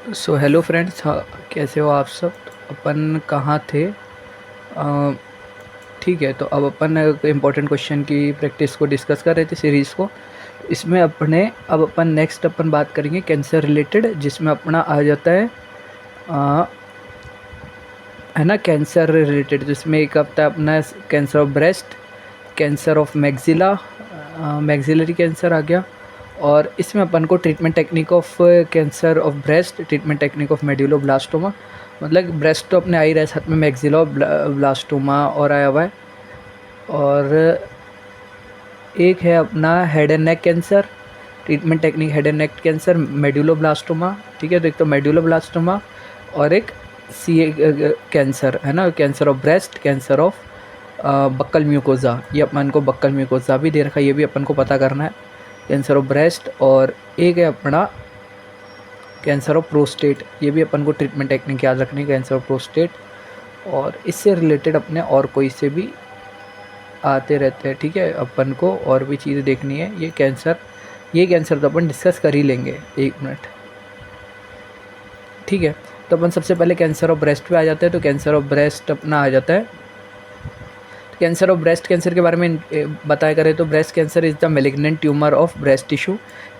So hello friends, हाँ कैसे हो आप सब। तो अपन कहाँ थे। ठीक है, तो अब अपन इम्पोर्टेंट क्वेश्चन की प्रैक्टिस को डिस्कस कर रहे थे, सीरीज़ को। इसमें अब अपन नेक्स्ट बात करेंगे कैंसर रिलेटेड, जिसमें अपना आ जाता अ, है ना, कैंसर रिलेटेड। जिसमें एक हफ्ता अपना cancer of breast, cancer of maxilla, maxillary cancer आ गया। और इसमें अपन को treatment technique of cancer of breast, treatment technique of medulloblastoma, मतलब ब्रेस्ट तो अपने आ ही रहा है, साथ में मैक्सिलो ब्लास्टोमा और आया हुआ है। और एक है अपना head and neck cancer, treatment technique head and neck cancer medulloblastoma. ठीक है, तो एक तो मेडुलोब्लास्टोमा और एक सी कैंसर है ना, cancer of breast, cancer of buckle mucosa. ये अपन को बक्कल म्यूकोजा भी दे रखा है, ये भी अपन को पता करना है, कैंसर ऑफ ब्रेस्ट। और एक है अपना कैंसर ऑफ प्रोस्टेट, ये भी अपन को ट्रीटमेंट टेक्निक याद रखनी है, कैंसर ऑफ प्रोस्टेट। और इससे रिलेटेड अपने और कोई से भी आते रहते हैं। ठीक है, अपन को और भी चीज़ें देखनी है। ये कैंसर तो अपन डिस्कस कर ही लेंगे, 1 मिनट। ठीक है, तो अपन सबसे पहले कैंसर ऑफ ब्रेस्ट पे आ जाते हैं। तो कैंसर ऑफ ब्रेस्ट अपना आ जाता है। कैंसर ऑफ ब्रेस्ट कैंसर के बारे में बताया करें तो breast cancer is the malignant tumour of breast tissue.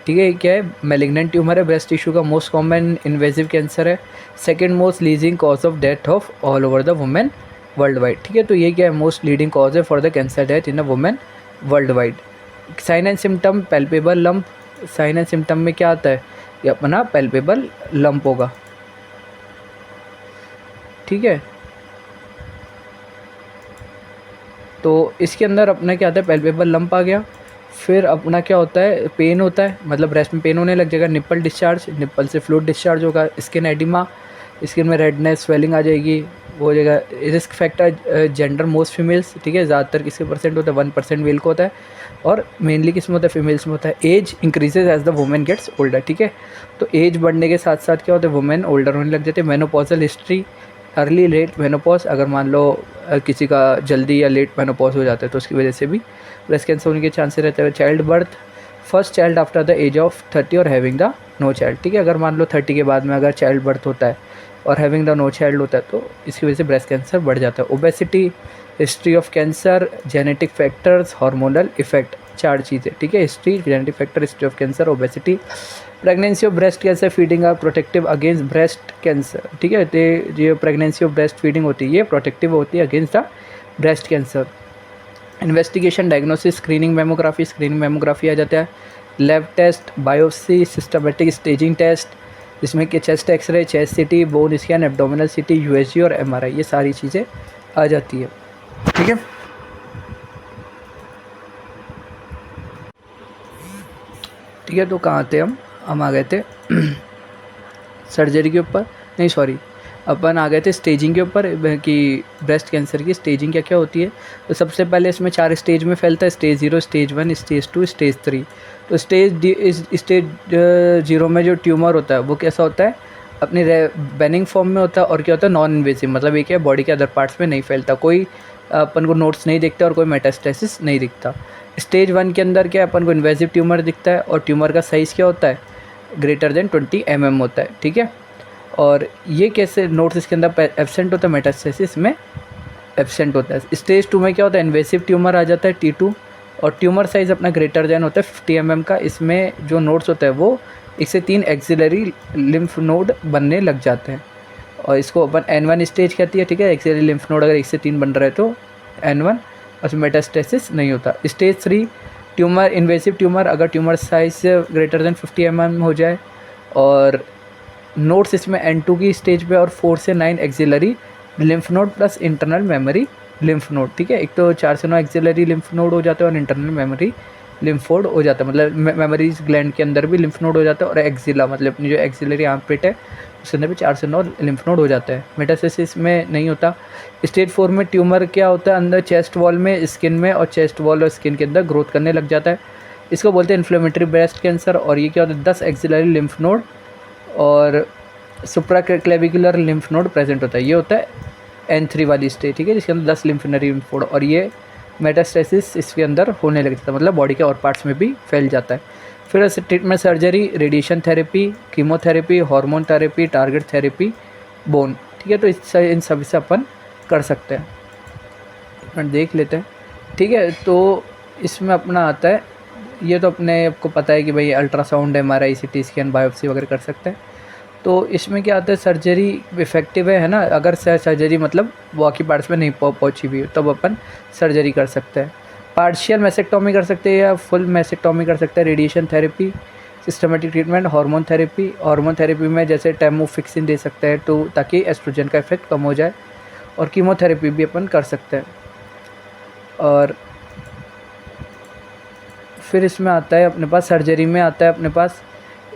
ठीक है, ये क्या है, मेलिग्नेंट ट्यूमर है ब्रेस्ट टिश्यू का, मोस्ट कॉमन इन्वेजिव कैंसर है, second most leading cause of death of all over the women world wide. ठीक है, तो ये क्या है, मोस्ट लीडिंग कॉज है for the cancer death in a women world wide. Sign and symptom palpable lump. Sign and symptom में क्या आता है, ये अपना पैल्पेबल लंप होगा। ठीक है, तो इसके अंदर अपना क्या आता है, पैल्पेबल लंप आ गया। फिर अपना क्या होता है, पेन होता है, मतलब ब्रेस्ट में पेन होने लग जाएगा, निप्पल डिस्चार्ज, निप्पल से फ्लूइड डिस्चार्ज होगा, स्किन एडिमा, स्किन में रेडनेस, स्वेलिंग आ जाएगी, वो हो जाएगा। Risk factor gender most females. ठीक है, ज़्यादातर किसके परसेंट होता है, 1% मेल को होता है, और मेनली किस में होता है, फीमेल्स में होता है। Age increases as the women gets older. ठीक है, तो एज बढ़ने के साथ साथ क्या होता है, वुमेन ओल्डर होने लग जाते हैं। Menopausal history, early late menopause, अगर मान लो किसी का जल्दी या लेट मेनोपॉज हो जाता है तो उसकी वजह से भी ब्रेस्ट कैंसर होने के चांसेस रहते हैं। Child birth, first child after the age of 30 और हैविंग द नो चाइल्ड। ठीक है, अगर मान लो 30 के बाद में अगर चाइल्ड बर्थ होता है और हैविंग द नो चाइल्ड होता है तो इसकी वजह से ब्रेस्ट कैंसर बढ़ जाता है। Obesity, history of cancer, genetic factors, hormonal effect, 4 चीज़ें। ठीक है, history, genetic factor, history of cancer, obesity. Pregnancy of breast cancer feeding are protective against breast cancer. ठीक है, तो ये प्रेगनेंसी ऑफ ब्रेस्ट फीडिंग होती है, ये प्रोटेक्टिव होती है against the breast cancer. Investigation, diagnosis, screening mammography, screening mammography आ जाता है। Lab test, biopsy, systematic staging test, जिसमें कि chest x-ray, chest CT, bone scan, abdominal CT, USG और एमआरआई, ये सारी चीज़ें आ जाती है। ठीक है, ठीक है, तो कहाँ थे हम आ गए थे सर्जरी के ऊपर, नहीं सॉरी, अपन आ गए थे स्टेजिंग के ऊपर कि ब्रेस्ट कैंसर की स्टेजिंग क्या क्या होती है। तो सबसे पहले इसमें 4 स्टेज में फैलता है, स्टेज 0, स्टेज 1, स्टेज 2, स्टेज 3। तो स्टेज 0 में जो ट्यूमर होता है वो कैसा होता है, अपनी बेनिंग फॉर्म में होता है, और क्या होता है, नॉन इन्वेसिव, मतलब ये क्या, बॉडी के अदर पार्ट्स में नहीं फैलता, कोई अपन को नोट्स नहीं दिखता और कोई मेटास्टेसिस नहीं दिखता। स्टेज 1 के अंदर क्या है, अपन को इन्वेसिव ट्यूमर दिखता है और ट्यूमर का साइज़ क्या होता है, ग्रेटर देन 20 mm होता है। ठीक है, और ये कैसे नोट्स इसके अंदर एब्सेंट होता है, मेटास्टेसिस में एब्सेंट होता है। स्टेज 2 में क्या होता है, इन्वेसिव ट्यूमर आ जाता है, T2, और ट्यूमर साइज़ अपना ग्रेटर देन होता है 50 mm का। इसमें जो नोड्स होता है वो 1 से 3 एक्सिलरी लिम्फ नोड बनने लग जाते हैं, और इसको अपन N1 स्टेज कहती है। ठीक है, एक्सिलरी लिम्फ नोड अगर 1 से 3 बन रहा है तो N1, और मेटास्टेसिस नहीं होता। स्टेज 3 ट्यूमर, इन्वेसिव ट्यूमर, अगर tumour size greater than 50 mm हो जाए, और नोड्स इसमें N2 की स्टेज पे, और 4 से 9 axillary lymph node plus internal memory lymph node. ठीक है, एक तो 4 से 9 एक्सिलरी लिम्फ नोड हो जाते हैं और इंटरनल मेमोरी लिम्फ नोड हो जाता है, मतलब मेमोरीज ग्लैंड के अंदर भी लिम्फ नोड हो जाता है, और एक्सिला मतलब अपनी जो एक्सिलरी आर्म पिट है उसके अंदर भी 4 से 9 लिम्फ नोड हो जाता है। मेटास्टेसिस में नहीं होता। स्टेज 4 में ट्यूमर क्या होता है, अंदर चेस्ट वॉल में, स्किन में, और चेस्ट वॉल और स्किन के अंदर ग्रोथ करने लग जाता है। इसको बोलते हैं इन्फ्लेमेटरी ब्रेस्ट कैंसर। और ये क्या होता है, 10 एक्सिलरी लिम्फ नोड और सुप्राक्लेविकुलर लिम्फ नोड प्रेजेंट होता है, ये होता है N3 वाली स्टेज। ठीक है, जिसके अंदर 10 लिम्फनरी लिम्फ नोड, और ये मेटास्टेसिस इसके अंदर होने लगता है, मतलब बॉडी के और पार्ट्स में भी फैल जाता है। फिर ऐसे treatment surgery, radiation therapy, chemotherapy, hormone therapy, target therapy, bone, ठीक है। तो इन सभी से अपन कर सकते हैं। अपन देख लेते हैं, ठीक है। तो इसमें अपना आता है, ये तो अपने आपको पता है कि भाई ultrasound, MRI, CT scan, biopsy वगैरह कर सकते हैं। तो इसमें क्या आता है, सर्जरी इफ़ेक्टिव है ना, अगर सर्जरी मतलब बाकी पार्ट्स में नहीं पहुंची हुई तब अपन सर्जरी कर सकते हैं। पार्शियल मैसेक्टोमी कर सकते हैं या फुल मैसेक्टोमी कर सकते हैं। Radiation therapy, systematic treatment, hormone therapy में जैसे टैमोफिक्सिन दे सकते हैं तो ताकि एस्ट्रोजन का इफेक्ट कम हो जाए, और कीमोथेरेपी भी अपन कर सकते हैं। और फिर इसमें आता है अपने पास, सर्जरी में आता है अपने पास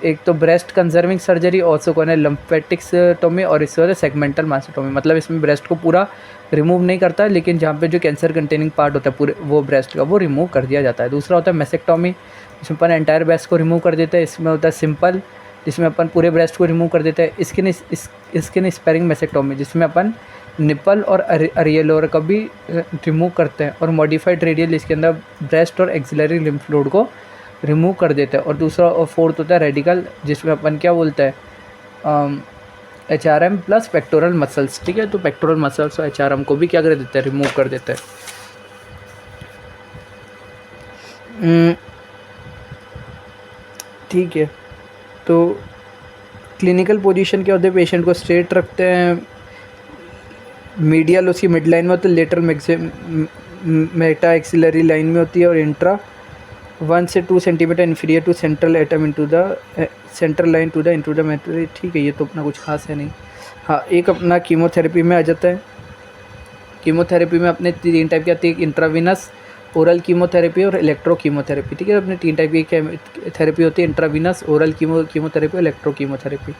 एक तो breast conserving surgery, also called lumpectomy, और इससे होता है सेगमेंटल मास्टेक्टोमी। मतलब इसमें ब्रेस्ट को पूरा रिमूव नहीं करता है, लेकिन जहाँ पे जो कैंसर कंटेनिंग पार्ट होता है पूरे वो ब्रेस्ट का, वो रिमूव कर दिया जाता है। दूसरा होता है मेसेक्टोमी, इसमें अपन एंटायर ब्रेस्ट को रिमूव कर देते हैं। इसमें होता है सिंपल, जिसमें अपन पूरे ब्रेस्ट को रिमूव कर देते हैं। स्किन स्पेरिंग मेसेक्टोमी, जिसमें अपन निपल और अरियलोर का भी रिमूव करते हैं। और मॉडिफाइड रेडियल, इसके अंदर ब्रेस्ट और एक्सिलरी लिम्फ नोड को रिमूव कर देते हैं। और दूसरा और फोर्थ होता है रेडिकल, जिसमें अपन क्या बोलते हैं, HRM प्लस पेक्टोरल मसल्स, ठीक है। तो पेक्टोरल मसल्स और HRM को भी क्या कर देते हैं, रिमूव कर देते हैं। ठीक है। तो क्लिनिकल पोजीशन क्या होते हैं, पेशेंट को स्ट्रेट रखते हैं, मीडियल उसकी मिड लाइन में होती है, लेटरल मेटा एक्सिलरी लाइन में होती है, और इंट्रा 1 से 2 centimetre inferior to central atom into the central line to the into the mammary, ठीक है। ये तो अपना कुछ खास है नहीं। हाँ, एक अपना कीमोथेरेपी में आ जाता है। कीमोथेरेपी में अपने 3 टाइप की आती है, इंट्रावीनस, ओरल कीमोथेरेपी और इलेक्ट्रो कीमोथेरेपी, ठीक है। अपने 3 टाइप की थेरेपी होती है, इंट्रावीनस, ओरल कीमोथेरेपी और इलेक्ट्रो कीमोथेरेपी।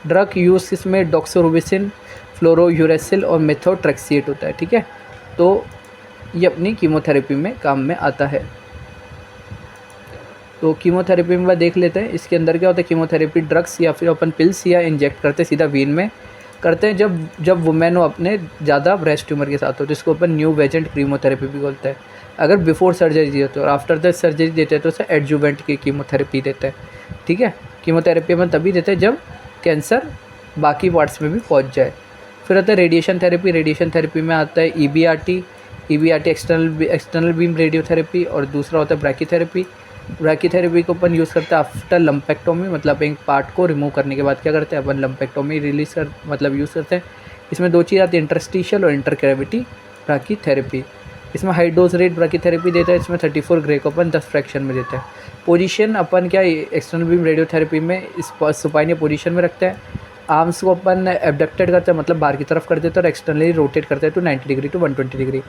ड्रग यूज इसमें डॉक्सोरुबिसिन, फ्लोरोयूरेसिल और मेथोट्रेक्सिएट होता है, ठीक है। तो ये अपनी कीमोथेरेपी में काम में आता है। तो कीमोथेरेपी में देख लेते हैं, इसके अंदर क्या होता है, कीमोथेरेपी ड्रग्स या फिर अपन पिल्स या इंजेक्ट करते हैं सीधा वेन में करते हैं, जब वुमेन हो अपने ज़्यादा ब्रेस्ट ट्यूमर के साथ हो, जिसको अपन न्यू वेजेंट कीमोथेरेपी भी बोलते हैं। अगर बिफोर सर्जरी देते हैं और आफ्टर द सर्जरी देते हैं तो उसे एडजुवेंट की कीमोथेरेपी देते हैं, ठीक है। कीमोथेरेपी अपन तभी देते हैं जब कैंसर बाकी पार्ट्स में भी पहुँच जाए। फिर आता है रेडिएशन थेरेपी। रेडिएशन थेरेपी में आता है EBRT एक्सटर्नल बीम रेडियोथेरेपी, और दूसरा होता है ब्रैकीथेरेपी। ब्रैकीथेरेपी को अपन यूज़ करते हैं आफ्टर लम्पेक्टोमी, मतलब एक पार्ट को रिमूव करने के बाद क्या करते हैं अपन, लम्पेक्टोमी मतलब यूज़ करते हैं। इसमें 2 चीज़ आती है, इंटरस्टिशियल और इंटरकैविटी ब्रैकीथेरेपी। इसमें हाई डोज रेट ब्रैकीथेरेपी देता है, इसमें 34 ग्रे को अपन 10 फ्रैक्शन में देते हैं। पोजीशन अपन क्या एक्सटर्नल बीम रेडियोथेरेपी में इस सुपाइनिया पोजीशन में रखते हैं। आर्म्स को अपन एबडक्टेड करते हैं, मतलब बाहर की तरफ कर देते हैं, और एक्सटर्नली रोटेट करते हैं to 90 degree to 120 degree.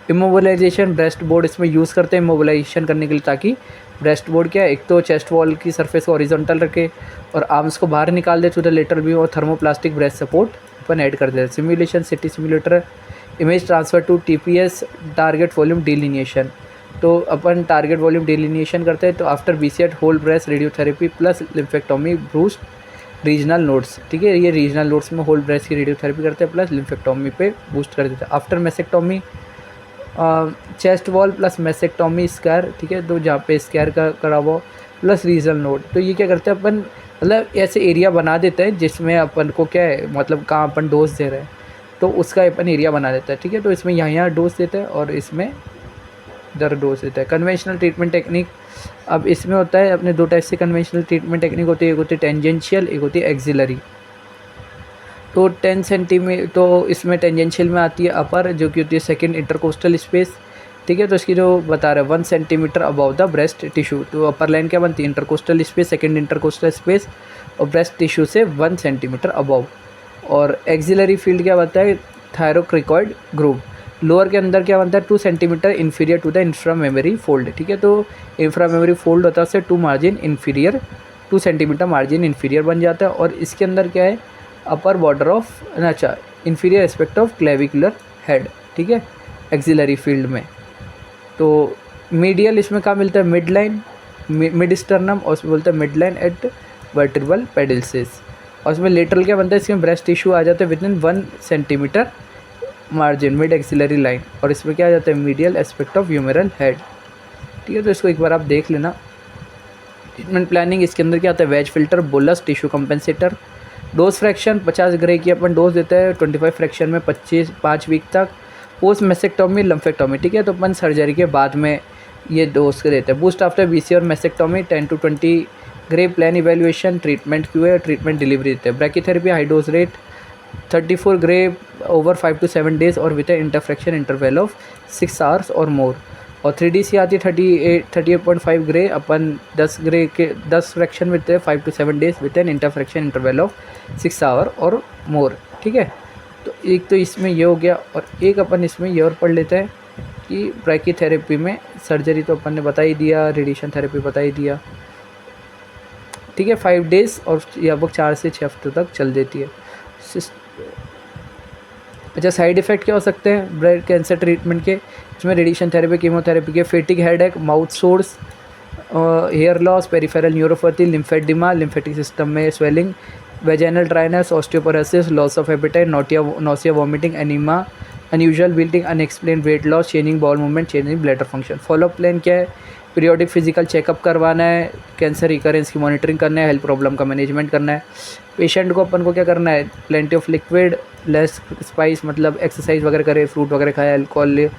Immobilisation, breast board इसमें यूज़ करते हैं इमोबिलाइजेशन करने के लिए, ताकि ब्रेस्ट बोर्ड क्या है, एक तो चेस्ट वॉल की सरफेस को हॉरिजॉन्टल रखे और आर्म्स को बाहर निकाल दे टू द लेटरल व्यू, और थर्मोप्लास्टिक ब्रेस्ट सपोर्ट अपन ऐड कर देते हैं। Simulation, CT simulator, image transfer to TPS, target volume delineation. तो अपन टारगेट वॉल्यूम डिलिनिएशन करते हैं, तो after BCAT whole breast radiotherapy plus lumpectomy boost regional nodes, ठीक है। ये रीजनल नोड्स में होल ब्रेस्ट की रेडियोथेरेपी करते हैं प्लस लिम्फेक्टोमी पे बूस्ट कर देते हैं। After mastectomy chest wall plus mastectomy square, ठीक है। तो जहाँ पे स्क्वायर का करा हुआ प्लस रीजनल नोड, तो ये क्या करते हैं अपन, मतलब ऐसे एरिया बना देते हैं जिसमें अपन को क्या है, मतलब कहाँ अपन डोज दे रहे हैं तो उसका अपन एरिया बना देता है, ठीक है। तो इसमें यहाँ डोज देते हैं और इसमें इधर डोज देता है। कन्वेंशनल ट्रीटमेंट टेक्निक, अब इसमें होता है अपने 2 टाइप से कन्वेंशनल ट्रीटमेंट टेक्निक होती है, एक होती है टेंजेंशियल, एक होती है एक्सिलरी। तो 10 सेंटीमीटर, तो इसमें टेंजेंशियल में आती है अपर, जो कि होती है सेकंड इंटरकोस्टल स्पेस, ठीक है। तो इसकी जो बता रहे हैं 1 centimetre above the breast tissue, तो अपर लाइन क्या बनती है, intercostal space, second intercostal space और ब्रेस्ट टिश्यू से 1 सेंटीमीटर अबव। और एक्सिलरी फील्ड क्या बनता है, थायरोक्रिकॉइड ग्रूव। लोअर के अंदर क्या बनता है, 2 centimetre inferior to the infra mammary fold, ठीक है। तो इंफ्रा मेमोरी फोल्ड होता है उससे 2 margin inferior, 2 centimetre margin inferior बन जाता है। और इसके अंदर क्या है, अपर बॉर्डर ऑफ, अच्छा, inferior aspect of clavicular head, ठीक है, एक्सिलरी फील्ड में। तो मीडियल इसमें क्या मिलता है, मिड लाइन, मिड स्टर्नम, और उसमें बोलते हैं मिड लाइन एट वर्टिब्रल पेडिल्सिस। और इसमें लेटरल क्या बनता है, इसमें ब्रेस्ट टिश्यू आ जाता है with in 1 centimetre margin mid axillary line, और इसमें क्या आ जाता है, medial aspect of humeral head, ठीक है। तो इसको एक बार आप देख लेना। ट्रीटमेंट प्लानिंग इसके अंदर क्या आता है, wedge filter, bolus, tissue compensator. Dose fraction 50 gray की अपन डोज देते हैं 25 फ्रैक्शन में 5 वीक तक। पोस्ट मेसेक्टोमी, लम्फेक्टोमी, ठीक है, तो अपन सर्जरी के बाद में ये डोज के देते हैं। बूस्ट आफ्टर बीसी और मेसेक्टोमी 10 to 20 grey. Plan evaluation, treatment Q है, ट्रीटमेंट डिलीवरी देते हैं। Brachytherapy high dose rate 34 grey over 5 to 7 days और विद इंटरफ्रैक्शन इंटरवल ऑफ 6 hours और मोर। और 3DC आती है 38.5 ग्रे अपन 10 ग्रे के 10 fraction with 5 to 7 days with an interfraction interval of 6 hour और मोर, ठीक है। तो एक तो इसमें ये हो गया, और एक अपन इसमें ये और पढ़ लेते हैं कि ब्रैकीथेरेपी में सर्जरी तो अपन ने बता ही दिया, रेडिएशन थेरेपी बता ही दिया, ठीक है। 5 days और लगभग 4 से 6 हफ्ते तक चल देती है। अच्छा, साइड इफ़ेक्ट क्या हो सकते हैं ब्रेस्ट कैंसर ट्रीटमेंट के, इसमें रेडिएशन थेरेपी, कीमोथेरेपी के, fatigue, headache, mouth sores, hair loss, peripheral neuropathy, lymphoedema, lymphatic system में swelling, vaginal dryness, osteoporosis, loss of appetite, nausea, vomiting, anaemia, unusual bleeding, unexplained weight loss, changing bowel movement, changing bladder function. Follow up plan क्या है, periodic physical checkup करवाना है, cancer recurrence की monitoring करना है, health problem का management करना है। पेशेंट को अपन को क्या करना है, plenty of liquid, less spice, मतलब एक्सरसाइज वगैरह करे, फ्रूट वगैरह खाए, अल्कोहल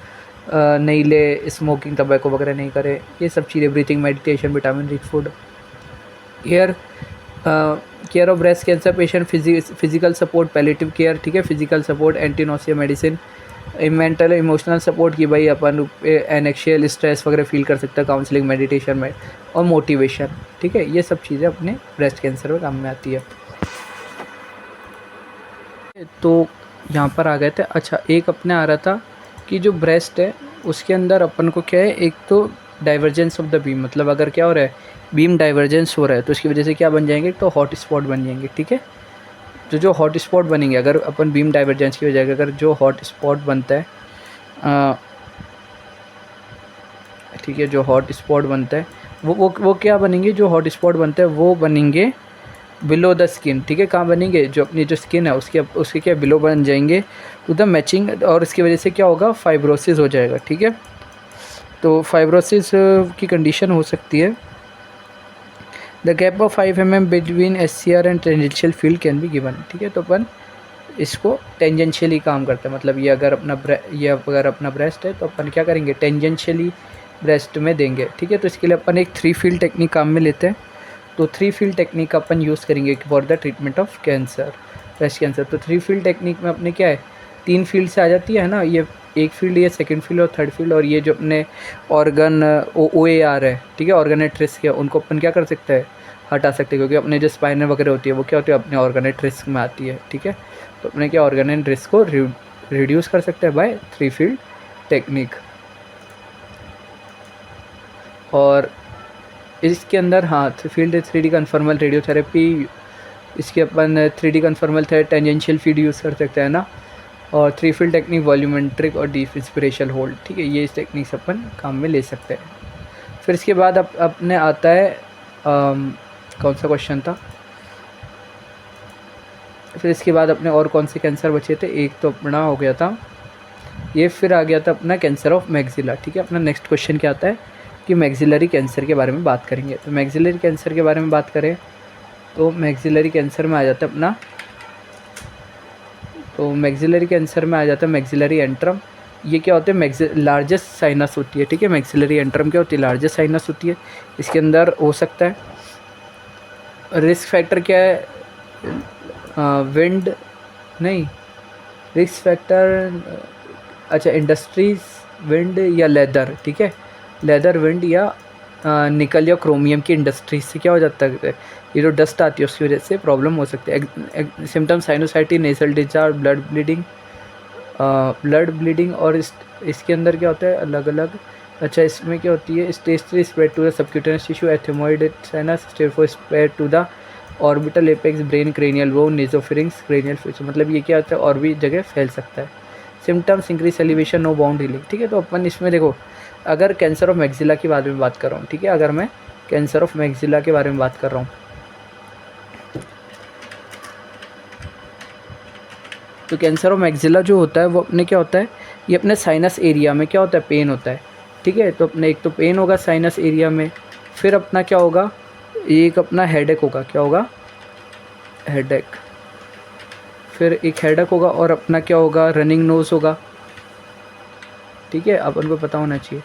नहीं ले, स्मोकिंग टबैको वगैरह नहीं करे, ये सब चीज़ें, breathing, meditation, vitamin rich food. Care of breast cancer patient, physical support, palliative care, ठीक है, physical support, antinausea medicine, mental emotional support कि भाई अपन एनेक्शियल स्ट्रेस वगैरह फील कर सकता है काउंसलिंग, मेडिटेशन में, और मोटिवेशन, ठीक है। ये सब चीज़ें अपने ब्रेस्ट कैंसर में काम में आती है। तो यहाँ पर आ गए थे। अच्छा, एक अपने आ रहा था कि जो ब्रेस्ट है उसके अंदर अपन को क्या है, एक तो डाइवर्जेंस ऑफ द बीम, मतलब अगर क्या हो रहा है, बीम डाइवर्जेंस हो रहा है तो उसकी वजह से क्या बन जाएंगे, तो हॉट स्पॉट बन जाएंगे, ठीक है। तो जो हॉट स्पॉट बनेंगे, अगर अपन बीम डाइवर्जेंस की वजह से अगर जो हॉट स्पॉट बनता है, ठीक है, जो हॉट स्पॉट बनता है वो क्या बनेंगे, जो हॉट स्पॉट बनता है वो बनेंगे बिलो द स्किन, ठीक है। कहाँ बनेंगे, जो अपनी जो स्किन है उसके क्या बिलो बन जाएंगे टू द मैचिंग, और इसकी वजह से क्या होगा, फाइब्रोसिस हो जाएगा, ठीक है। तो फाइब्रोसिस की कंडीशन हो सकती है। The gap of 5 mm between SCR and tangential field can be given, ठीक है। तो अपन इसको टेंजेंशियली काम करते हैं, मतलब ये अगर अपना ब्रेस्ट है तो अपन क्या करेंगे, टेंजेंशियली ब्रेस्ट में देंगे, ठीक है। तो इसके लिए अपन एक 3 फील्ड टेक्निक काम में लेते हैं। तो 3 फील्ड टेक्निक का अपन यूज़ करेंगे for the treatment of cancer, breast cancer. तो 3 फील्ड टेक्निक में अपने क्या है, 3 फील्ड से आ जाती है ना, ये एक फील्ड, ये सेकंड फील्ड और थर्ड फील्ड, और ये जो अपने ऑर्गन OAR है, ठीक है, ऑर्गेनेट रिस्क है, उनको अपन क्या कर सकते हैं, हटा सकते हैं, क्योंकि अपने जो स्पाइनर वगैरह होती है वो क्या होती है, अपने ऑर्गेनेट रिस्क में आती है, ठीक है। तो अपने क्या ऑर्गेनेट रिस्क को रिड्यूस कर सकते हैं बाय 3 फील्ड टेक्निक। और इसके अंदर हाँ, फील्ड 3D कन्फर्मल रेडियोथेरेपी, इसके अपन 3D conformal tangential feed use कर सकते हैं ना, और 3 फील्ड टेक्निक, वॉल्यूमेट्रिक और डीप इंस्पिरेशन होल्ड, ठीक है, ये इस टेक्निक से अपन काम में ले सकते हैं। फिर इसके बाद अपने आता है कौन सा क्वेश्चन था, फिर इसके बाद अपने और कौन से कैंसर बचे थे, एक तो अपना हो गया था ये, फिर आ गया था अपना कैंसर ऑफ मैक्सिला, ठीक है। अपना नेक्स्ट क्वेश्चन क्या आता है कि मैक्सिलरी कैंसर के बारे में बात करेंगे। तो मैक्सिलरी कैंसर के बारे में बात करें तो मैक्सिलरी कैंसर में आ जाता है अपना, तो मैक्सिलरी कैंसर में आ जाता है मैक्सिलरी एंट्रम। ये क्या होता है, लार्जेस्ट साइनस होती है, ठीक है। मैक्सिलरी एंट्रम क्या होती है, लार्जेस्ट साइनस होती है। इसके अंदर हो सकता है, रिस्क फैक्टर क्या है, विंड नहीं, रिस्क फैक्टर, अच्छा, इंडस्ट्रीज, विंड या लेदर, ठीक है, लेदर, विंड या निकल या क्रोमियम की इंडस्ट्रीज से क्या हो जाता है, ये जो डस्ट आती है उसकी वजह से प्रॉब्लम हो सकती है। Symptom sinusitis, nasal discharge, blood bleeding, और इसके अंदर क्या होता है अलग अलग। अच्छा, इसमें क्या होती है, stage 3 spread to the subcutaneous tissue, ethmoid sinus, stage 4 spread to the orbital apex, brain, cranial bone, nasopharynx, cranial future, मतलब ये क्या होता है और भी जगह फैल सकता है। Symptoms increase elevation, no bound healing, ठीक है। तो अपन इसमें देखो, अगर कैंसर ऑफ मैक्सिला के बारे में बात कर रहा हूँ, ठीक है, अगर मैं कैंसर ऑफ मैक्सिला के बारे में बात कर रहा हूँ, तो कैंसर ऑफ मैक्सिला जो होता है वो अपने क्या होता है, ये अपने साइनस एरिया में क्या होता है, पेन होता है, ठीक है। तो अपने एक तो पेन होगा साइनस एरिया में, फिर अपना क्या होगा, एक अपना हेडेक होगा, क्या होगा, हेडेक। फिर एक हेडेक होगा और अपना क्या होगा, रनिंग नोज़ होगा, ठीक है, अपन को पता होना चाहिए,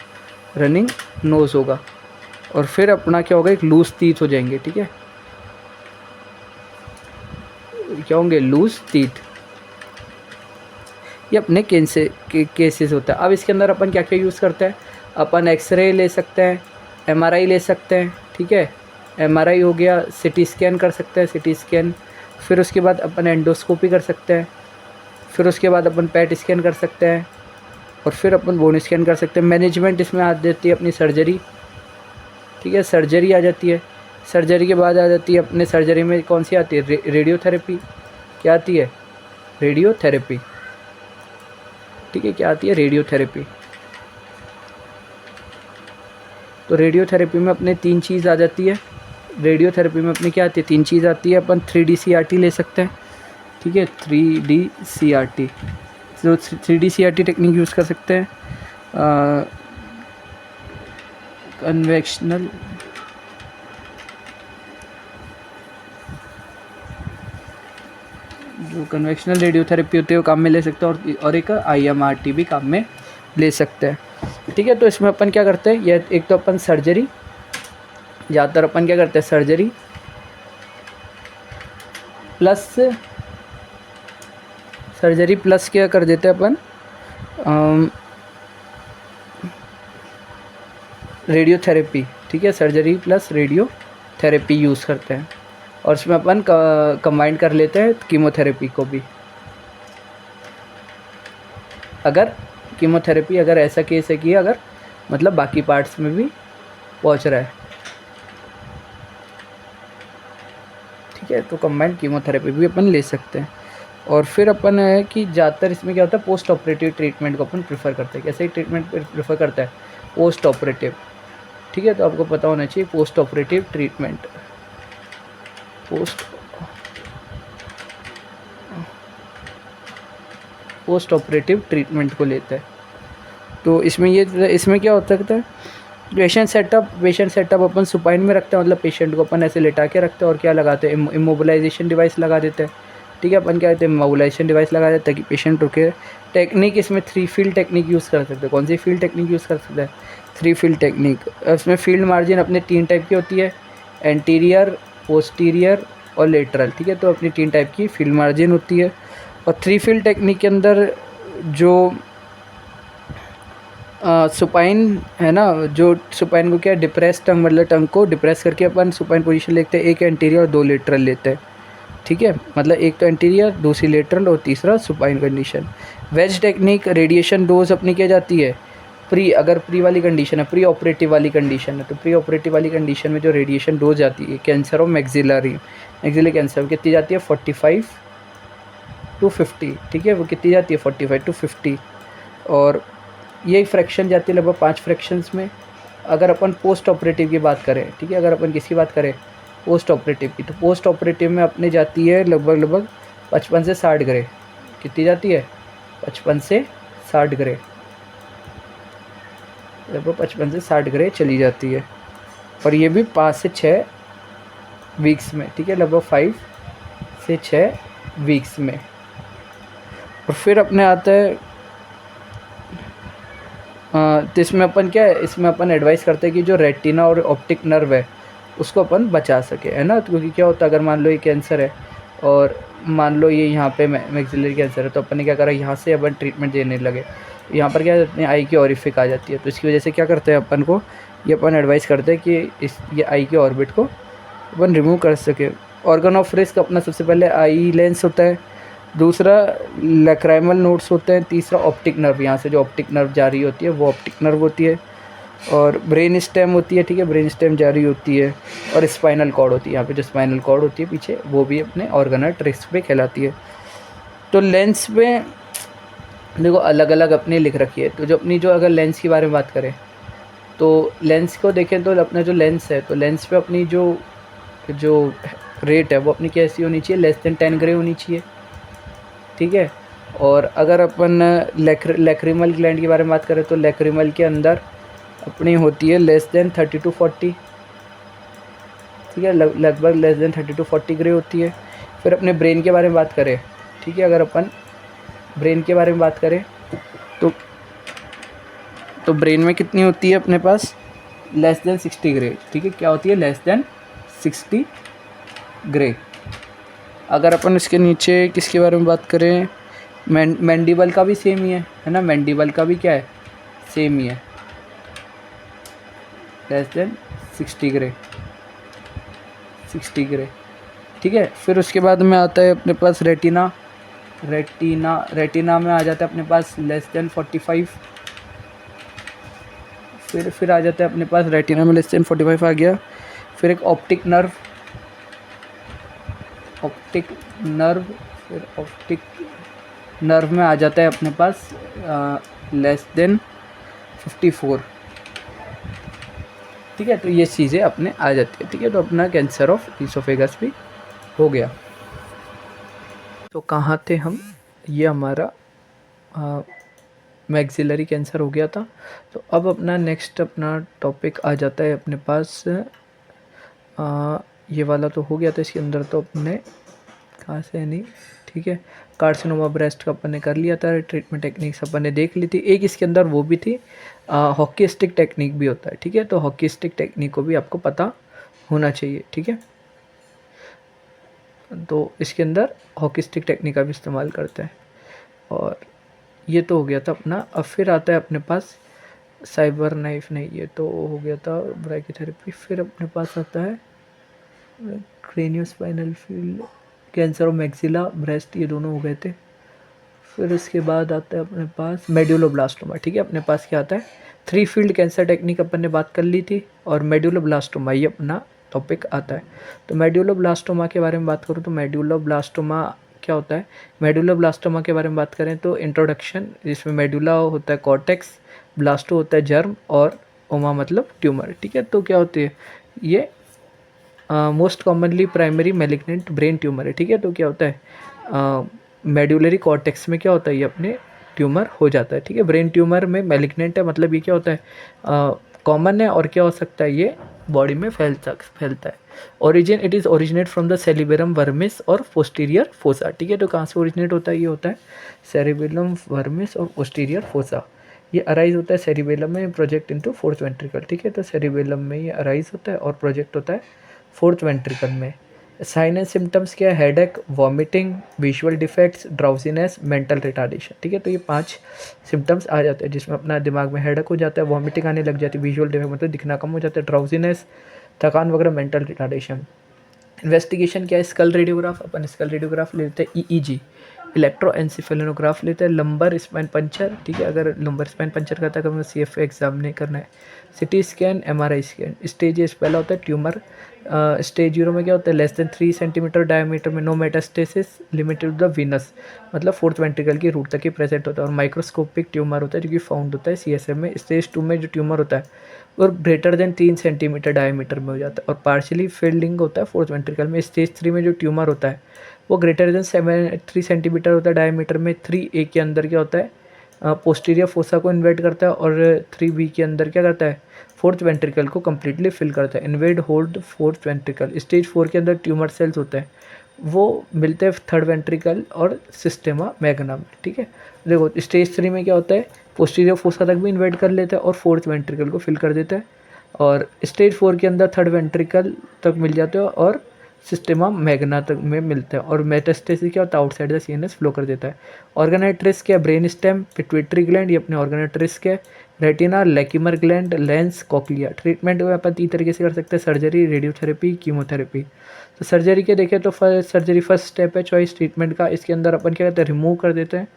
रनिंग नोज़ होगा। और फिर अपना क्या होगा, एक लूज टीथ हो जाएंगे, ठीक है, क्या होंगे, लूज टीथ। ये अपने केसेस होता है। अब इसके अंदर अपन क्या क्या यूज़ करते हैं, अपन एक्सरे ले सकते हैं, एमआरआई ले सकते हैं, ठीक है, एमआरआई हो गया, सिटी स्कैन कर सकते हैं, सिटी स्कैन। फिर उसके बाद अपन एंडोस्कोपी कर सकते हैं, फिर उसके बाद अपन पैट स्कैन कर सकते हैं, और फिर अपन बोन स्कैन कर सकते हैं। मैनेजमेंट इसमें आ जाती है अपनी सर्जरी, ठीक है, सर्जरी आ जाती है। सर्जरी के बाद आ जाती है अपने सर्जरी में कौन सी आती है, रेडियोथेरेपी। क्या आती है, रेडियोथेरेपी, ठीक है, क्या आती है, रेडियोथेरेपी। तो रेडियोथेरेपी में अपने 3 चीज़ आ जाती है। रेडियोथेरेपी में अपने क्या आती है, 3 चीज़ आती है। अपन 3D CRT ले सकते हैं, ठीक है, 3D CRT, तो 3D CRT टेक्निक यूज़ कर सकते हैं। कन्वेक्शनल जो कन्वेक्शनल रेडियोथेरेपी होती है वो काम में ले सकते हैं, और एक IMRT भी काम में ले सकते हैं, ठीक है। तो इसमें अपन क्या करते हैं, ये एक तो अपन सर्जरी, ज़्यादातर अपन क्या करते हैं, सर्जरी प्लस क्या कर देते हैं अपन, रेडियोथेरेपी, ठीक है, सर्जरी प्लस रेडियोथेरेपी यूज़ करते हैं। और इसमें अपन कंबाइन कर लेते हैं कीमोथेरेपी को भी। अगर कीमोथेरेपी, अगर ऐसा केस है कि अगर मतलब बाकी पार्ट्स में भी पहुंच रहा है, ठीक है, तो कंबाइंड कीमोथेरेपी भी अपन ले सकते हैं। और फिर अपन है कि ज़्यादातर इसमें क्या होता है, पोस्ट ऑपरेटिव ट्रीटमेंट को अपन प्रेफर करते हैं। कैसे ट्रीटमेंट प्रेफर करता है, पोस्ट ऑपरेटिव, ठीक है, तो आपको पता होना चाहिए post operative treatment, post operative treatment को लेता है। तो इसमें क्या होता है, पेशेंट सेटअप अपन सुपाइन में रखते हैं, मतलब पेशेंट को अपन ऐसे लेटा के रखते हैं, और क्या लगाते हैं, इमोबिलाइजेशन डिवाइस लगा देते हैं, ठीक है, अपन क्या कहते हैं, इमोबिलाइजेशन डिवाइस लगा देते हैं ताकि पेशेंट रुके। टेक्निक इसमें 3 फील्ड टेक्निक यूज़ कर सकते हैं। कौन सी फील्ड टेक्निक यूज़ कर सकते हैं, 3 फील्ड टेक्निक। इसमें फील्ड मार्जिन अपने 3 टाइप की होती है, एंटीरियर, पोस्टीरियर और लेटरल, ठीक है, तो अपनी 3 टाइप की फील्ड मार्जिन होती है। और 3 फील्ड टेक्निक के अंदर जो सुपाइन है ना, जो सुपाइन को क्या, डिप्रेस टंग, मतलब टंग को डिप्रेस करके अपन सुपाइन पोजीशन लेते हैं। एक एंटीरियर और 2 लेटरल लेते हैं, ठीक है, मतलब एक तो एंटीरियर, दूसरी लेटरल और तीसरा supine condition. Wedge technique, radiation dose अपनी क्या जाती है, अगर प्री वाली कंडीशन है, प्री ऑपरेटिव वाली कंडीशन है, तो प्री ऑपरेटिव वाली कंडीशन में जो रेडिएशन डोज जाती है कैंसर ऑफ मैक्सिलरी कैंसर, कितनी जाती है, 45 to 50, ठीक है, वो कितनी जाती है, 45 to 50। और ये फ्रैक्शन जाती है लगभग 5 फ्रैक्शंस में। अगर अपन पोस्ट ऑपरेटिव की बात करें, ठीक है, अगर अपन किसकी बात करें, पोस्ट ऑपरेटिव की, तो पोस्ट ऑपरेटिव में अपने जाती है लगभग 55 से 60 ग्रे। कितनी जाती है, 55 से 60 ग्रे, लगभग 55 से 60 ग्रे चली जाती है। और ये भी 5 से 6 वीक्स में, ठीक है, लगभग 5 से 6 वीक्स में। और फिर अपने आता है तो इसमें अपन क्या है, इसमें अपन एडवाइस करते हैं कि जो रेटिना और ऑप्टिक नर्व है उसको अपन बचा सके, है ना, क्योंकि क्या होता है, अगर मान लो ये कैंसर है और मान लो ये यहाँ पे मैक्सिलरी कैंसर है, तो अपन ने क्या करा, यहाँ से अपन ट्रीटमेंट देने लगे, यहाँ पर क्या अपने आई की ऑरिफिक आ जाती है। तो इसकी वजह से क्या करते हैं अपन को, ये अपन एडवाइस करते हैं कि ये आई के ऑर्बिट को अपन रिमूव कर सके। ऑर्गन ऑफ रिस्क अपना सबसे पहले आई लेंस होता है, दूसरा लैक्राइमल नोड्स होते हैं, तीसरा ऑप्टिक नर्व, यहाँ से जो ऑप्टिक नर्व जारी होती है वो ऑप्टिक नर्व होती है, और ब्रेन स्टेम होती है, ठीक है, ब्रेन स्टेम जारी होती है, और स्पाइनल कॉर्ड होती है, यहाँ पे जो स्पाइनल कॉर्ड होती है पीछे, वो भी अपने ऑर्गन ऑफ रिस्क पे कहलाती है। तो लेंस में देखो अलग अलग अपने लिख रखी है। तो जो अगर लेंस के बारे में बात करें, तो लेंस को देखें तो अपना जो लेंस है, तो लेंस पे अपनी जो रेट है वो अपनी कैसी होनी चाहिए, लेस देन 10 ग्रे होनी चाहिए, ठीक है। और अगर अपन लैक्रिमल ग्लैंड के बारे में बात करें, तो लैक्रिमल के अंदर अपनी होती है लेस देन 30 to 40, ठीक है, लगभग लेस देन 30 to 40 ग्रे होती है। फिर अपने ब्रेन के बारे में बात करें, ठीक है, अगर अपन ब्रेन के बारे में बात करें तो ब्रेन में कितनी होती है अपने पास, लेस देन 60 ग्रे, ठीक है, क्या होती है, लेस देन 60 ग्रे। अगर अपन इसके नीचे किसके बारे में बात करें, मैंडिबल का भी सेम ही है ना, मैंडिबल का भी क्या है, सेम ही है, लेस देन 60 ग्रे, 60 ग्रे, ठीक है। फिर उसके बाद में आता है अपने पास रेटिना, रेटिना में आ जाता है अपने पास लेस देन 45। फिर आ जाता है अपने पास रेटिना में लेस देन 45 आ गया। फिर एक ऑप्टिक नर्व, फिर ऑप्टिक नर्व में आ जाता है अपने पास लेस देन 54, ठीक है। तो ये चीज़ें अपने आ जाती है, ठीक है। तो अपना कैंसर ऑफ ईसोफेगस भी हो गया। तो कहाँ थे हम, ये हमारा मैक्सिलरी कैंसर हो गया था। तो अब अपना नेक्स्ट अपना टॉपिक आ जाता है अपने पास, ये वाला तो हो गया था, इसके अंदर तो अपने कहाँ से नहीं, ठीक है, कार्सिनोमा ब्रेस्ट का अपन ने कर लिया था, ट्रीटमेंट टेक्निक्स अपन ने देख ली थी। एक इसके अंदर वो भी थी, हॉकी स्टिक टेक्निक भी होता है, ठीक है। तो हॉकी स्टिक टेक्निक को भी आपको पता होना चाहिए, ठीक है। तो इसके अंदर हॉकी स्टिक टेक्निक का भी इस्तेमाल करते हैं। और ये तो हो गया था अपना। अब फिर आता है अपने पास साइबर नाइफ, नहीं ये तो हो गया था ब्राइकोथेरेपी। फिर अपने पास आता है craniospinal field, cancer of maxilla breast, ये दोनों हो गए थे। फिर इसके बाद आता है अपने पास मेडुलोब्लास्टोमा, ठीक है। अपने पास क्या आता है, 3 फील्ड कैंसर टेक्निक अपन ने बात कर ली थी, और मेडुलोब्लास्टोमा ये अपना टॉपिक आता है। तो मेडुलोब्लास्टोमा के बारे में बात करूँ तो मेडुलोब्लास्टोमा क्या होता है, मेडुलोब्लास्टोमा के बारे में बात करें तो इंट्रोडक्शन, जिसमें मेडुला होता है कॉर्टेक्स, ब्लास्टो होता है जर्म, और ओमा मतलब ट्यूमर, ठीक है। तो क्या होती है, ये most commonly primary malignant brain tumour है, ठीक है। तो क्या होता है, मेडुलरी कॉर्टेक्स में क्या होता है, ये अपने ट्यूमर हो जाता है, ठीक है। ब्रेन ट्यूमर में मैलिग्नेंट है, मतलब ये क्या होता है, कॉमन है, और क्या हो सकता है, ये बॉडी में फैलता है। Origin, it is originate from the cerebellum vermis और पोस्टीरियर फोसा, ठीक है। तो कहाँ से ओरिजिनेट होता है, ये होता है सेरिबेलम वर्मिस और पोस्टीरियर फोसा। ये अराइज होता है सेरिबेलम में, प्रोजेक्ट इनटू फोर्थ वेंट्रिकल, ठीक है। तो सेरिबेलम में ये अराइज होता है और प्रोजेक्ट होता है फोर्थ वेंट्रिकल में। साइन एंड सिम्टम्स क्या है, headache, vomiting, visual defects, drowsiness, mental retardation, ठीक है। तो ये 5 सिम्टम्स आ जाते हैं, जिसमें अपना दिमाग में हेडेक हो जाता है, वॉमिटिंग आने लग जाती है, विजुअल डिफेक्ट मतलब दिखना कम हो जाता है, ड्राउजीनेस, थकान वगैरह, मेंटल रिटार्डेशन। इन्वेस्टिगेशन क्या है, स्कल रेडियोग्राफ, अपन स्कल रेडियोग्राफ लेते हैं, ईईजी, इलेक्ट्रोएंसेफेलोग्राफ लेते हैं, लंबर स्पाइन पंचर, ठीक है। अगर लंबर स्पाइन पंचर करता है तो CFA एग्जाम नहीं करना है। CT scan, MRI scan. Stage पहला होता है ट्यूमर, स्टेज 0 में क्या होता है, लेस देन 3 सेंटीमीटर डायमीटर में, no metastasis, limited to the vermis, मतलब फोर्थ वेंट्रिकल की रूट तक ही प्रेजेंट होता है। और माइक्रोस्कोपिक ट्यूमर होता है जो कि फाउंड होता है CSF में। स्टेज 2 में जो ट्यूमर होता है और ग्रेटर देन 3 सेंटीमीटर डायमीटर में हो जाता है और पार्शियली फिल्डिंग होता है फोर्थ वेंट्रिकल में। स्टेज 3 में जो ट्यूमर होता है वो ग्रेटर देन 3 सेंटीमीटर होता है डायमीटर में। 3A के अंदर क्या होता है, पोस्टीरियर फोसा को इन्वेड करता है, और 3B के अंदर क्या करता है, फोर्थ वेंट्रिकल को कम्प्लीटली फिल करता है, invade hold fourth ventricle. Stage 4 के अंदर ट्यूमर सेल्स होते हैं, वो मिलते हैं थर्ड वेंट्रिकल और सिस्टेमा मैग्ना में, ठीक है। देखो स्टेज 3 में क्या होता है, पोस्टीरियर फोसा तक भी इन्वेड कर लेता है और फोर्थ वेंट्रिकल को फिल कर देता है, और स्टेज 4 के अंदर थर्ड वेंट्रिकल तक मिल जाते हैं और सिस्टेमा मैग्ना तक में मिलते हैं, और मेटास्टेसिस क्या होता है, आउटसाइड द CNS फ्लो कर देता है। ऑर्गेनाइट रिस्क क्या है, ब्रेन स्टेम, पिट्यूटरी ग्लैंड, ये अपने ऑर्गेनाइट रिस्क है। Retina, lacrimal gland, lens, cochlea. Treatment में अपन 3 तरीके से कर सकते हैं, सर्जरी, रेडियोथेरेपी, कीमोथेरेपी। तो सर्जरी के देखें तो सर्जरी फर्स्ट स्टेप है चॉइस ट्रीटमेंट का। इसके अंदर अपन क्या करते हैं, रिमूव कर देते हैं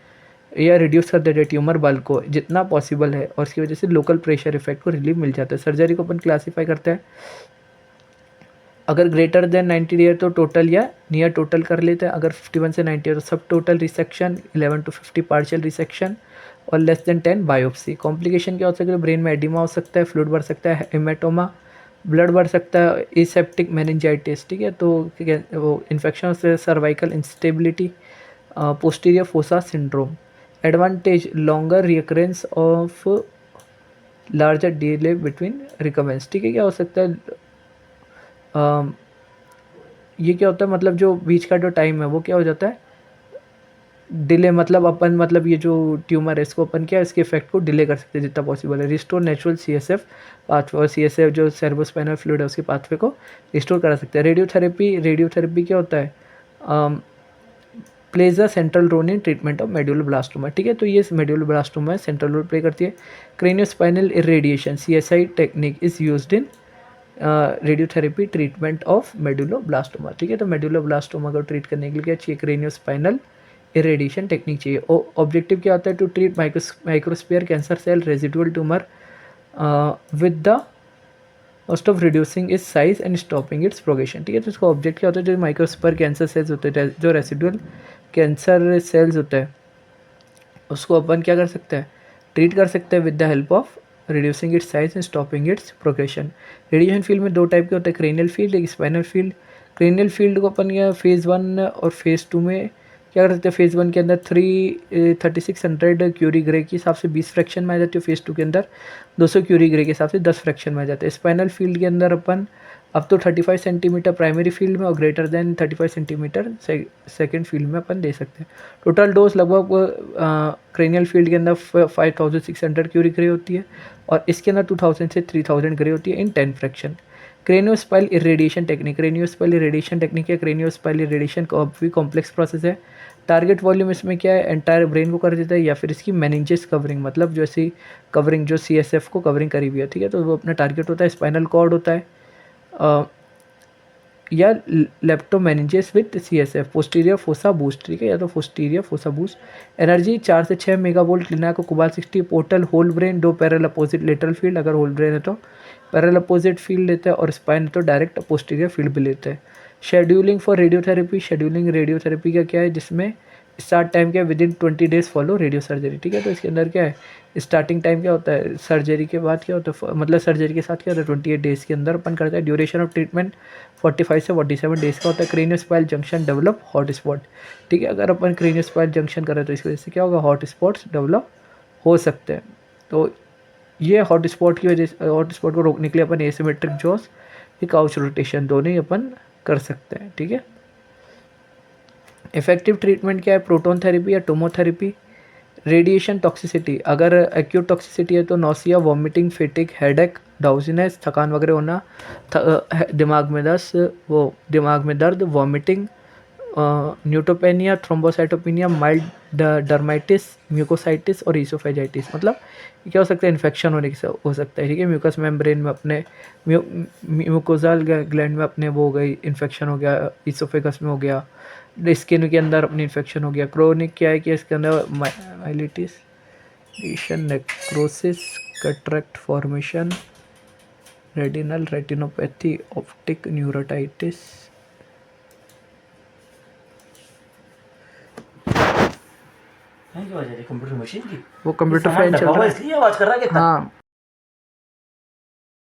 या रिड्यूस कर देते हैं ट्यूमर बल को जितना पॉसिबल है, और इसकी वजह से लोकल प्रेशर इफेक्ट को रिलीफ मिल जाता है। सर्जरी को अपन क्लासीफाई करते हैं, अगर ग्रेटर देन 90 है तो टोटल या नियर टोटल कर लेते हैं, अगर 51 से 90 है तो सब total resection, 11 to 50 partial resection, और लेस देन 10 बायोप्सी। कॉम्प्लिकेशन क्या हो सकता है, ब्रेन में एडिमा हो सकता है, फ्लूइड बढ़ सकता है, हेमेटोमा, ब्लड बढ़ सकता है, एसेप्टिक मेनिंजाइटिस, ठीक है। तो वो इन्फेक्शन से cervical instability, posterior fossa syndrome. Advantage, longer recurrence of larger delay between recurrence, ठीक है। क्या हो सकता है, ये क्या होता है, मतलब जो बीच का जो टाइम है वो क्या हो जाता है, डिले, मतलब अपन, मतलब ये जो ट्यूमर है इसको अपन क्या, इसके इफेक्ट को डिले कर सकते हैं जितना पॉसिबल है। रिस्टोर नेचुरल CSF पाथवे, और CSF जो सेरेब्रोस्पाइनल फ्लूइड है उसके पाथवे को रिस्टोर करा सकते हैं। रेडियोथेरेपी क्या होता है, plays a central role in treatment of medulloblastoma. ठीक है, तो ये मेडुलोब्लास्टोमा सेंट्रल रोल प्ले करती है। Craniospinal irradiation CSI technique is used in radiotherapy treatment of medulloblastoma. ठीक है, तो मेडुलोब्लास्टोमा को ट्रीट करने के लिए क्या चाहिए, क्रेनियोस्पाइनल इरेडिएशन टेक्निक चाहिए। ऑब्जेक्टिव क्या होता है, to treat microsphere cancer cell residual tumour with the cost of reducing its size and stopping its progression. ठीक है, तो इसका ऑब्जेक्ट क्या होता है, जो माइक्रोस्फीयर कैंसर सेल्स होते हैं, जो रेसिडुअल कैंसर सेल्स होते हैं, उसको अपन क्या कर सकते हैं, ट्रीट कर सकते हैं with the help of reducing its size and stopping its progression. Radiation field में दो टाइप के होते हैं, क्रेनियल फील्ड, एक स्पाइनल फील्ड। क्रेनियल फील्ड को अपन या फेज़ 1 और फेज़ 2 में क्या कर सकते हैं, फेज़ 1 के अंदर 3600 क्यूरी ग्रे के हिसाब से 20 फ्रैक्शन में आ जाती है, फेज़ 2 के अंदर 200 क्यूरी ग्रे के हिसाब से 10 फ्रैक्शन में आ जाते हैं। स्पाइनल फील्ड के अंदर अपन अब तो 35 सेंटीमीटर प्राइमरी फील्ड में और greater than 35 centimetre second field में अपन दे सकते हैं। टोटल डोज लगभग क्रेनियल फील्ड के अंदर 5600 क्यूरी ग्रे होती है, और इसके अंदर 2000 से 3000 ग्रे होती है in 10 fraction. Craniospinal irradiation technique, craniospinal irradiation technique है, क्रेनियोस्पाइनल इरेडिएशन काफ़ी कॉम्प्लेक्स प्रोसेस है। टारगेट वॉल्यूम इसमें क्या है, एंटायर ब्रेन को कर देता है, या फिर इसकी मेनिंजेस कवरिंग, मतलब जो ऐसी कवरिंग जो CSF को कवरिंग करी हुई है। ठीक है, तो वो अपना टारगेट होता है, स्पाइनल कॉर्ड होता है, या leptomeninges with CSF, posterior fossa boost. ठीक है, या तो पोस्टीरियर फोसा बूस्ट। एनर्जी 4 से 6 मेगावोल्ट लेना को कोबाल 60, पोर्टल होल ब्रेन, दो पैरेलल अपोजिट लेटरल फील्ड, अगर होल ब्रेन है तो पैरेलल अपोजिट फील्ड लेते हैं, और स्पाइन तो डायरेक्ट पोस्टीरियर फील्ड भी लेते हैं। Scheduling for radiotherapy, scheduling radiotherapy का क्या है, जिसमें स्टार्ट टाइम क्या है, with in 20 days follow radio surgery. ठीक है, तो इसके अंदर क्या है, स्टार्टिंग टाइम क्या होता है, सर्जरी के बाद क्या होता है, मतलब सर्जरी के साथ क्या होता है, 28 डेज़ के अंदर अपन करते हैं। ड्यूरेशन ऑफ ट्रीटमेंट 45 से 47 डेज़ का होता है। क्रेनियोस्पाइनल जंक्शन डेवलप हॉट स्पॉट। ठीक है, अगर अपन क्रेनियोस्पाइनल जंक्शन करें तो इसकी वजह से क्या होगा, हॉट स्पॉट्स डेवलप हो सकते हैं। तो ये हॉट स्पॉट की वजह से, हॉट स्पॉट को रोकने के लिए अपन एसिमेट्रिक जॉस, एक काउच रोटेशन दोनों ही अपन कर सकते हैं। ठीक है, इफेक्टिव ट्रीटमेंट क्या है, प्रोटोन थेरेपी या टोमोथेरेपी। रेडिएशन टॉक्सिसिटी, अगर एक्यूट टॉक्सिसिटी है तो नौसिया, वॉमिटिंग, फेटिक, हेडेक, डाउजीनेस, थकान वगैरह होना, दिमाग में दर्द, vomiting, neutropenia, thrombocytopenia, mild डर्माइटिस, mucositis और ईसोफेजाइटिस। मतलब ये क्या हो सकता है, इन्फेक्शन होने से हो सकता है। ठीक है, म्यूकस मेम्ब्रेन में अपने म्यूकोजाल ग्लैंड में अपने वो हो गई, इन्फेक्शन हो गया, ईसोफेगस में हो गया, स्किन के अंदर अपनी इन्फेक्शन हो गया। क्रोनिक क्या है कि इसके अंदर myelitis, necrosis, cataract formation, retinal retinopathy, optic neuritis. Computer machine की वो कंप्यूटर सामान फैन चल ढका हुआ रहा है, इसलिए आवाज कर रहा है है। कितना। हाँ,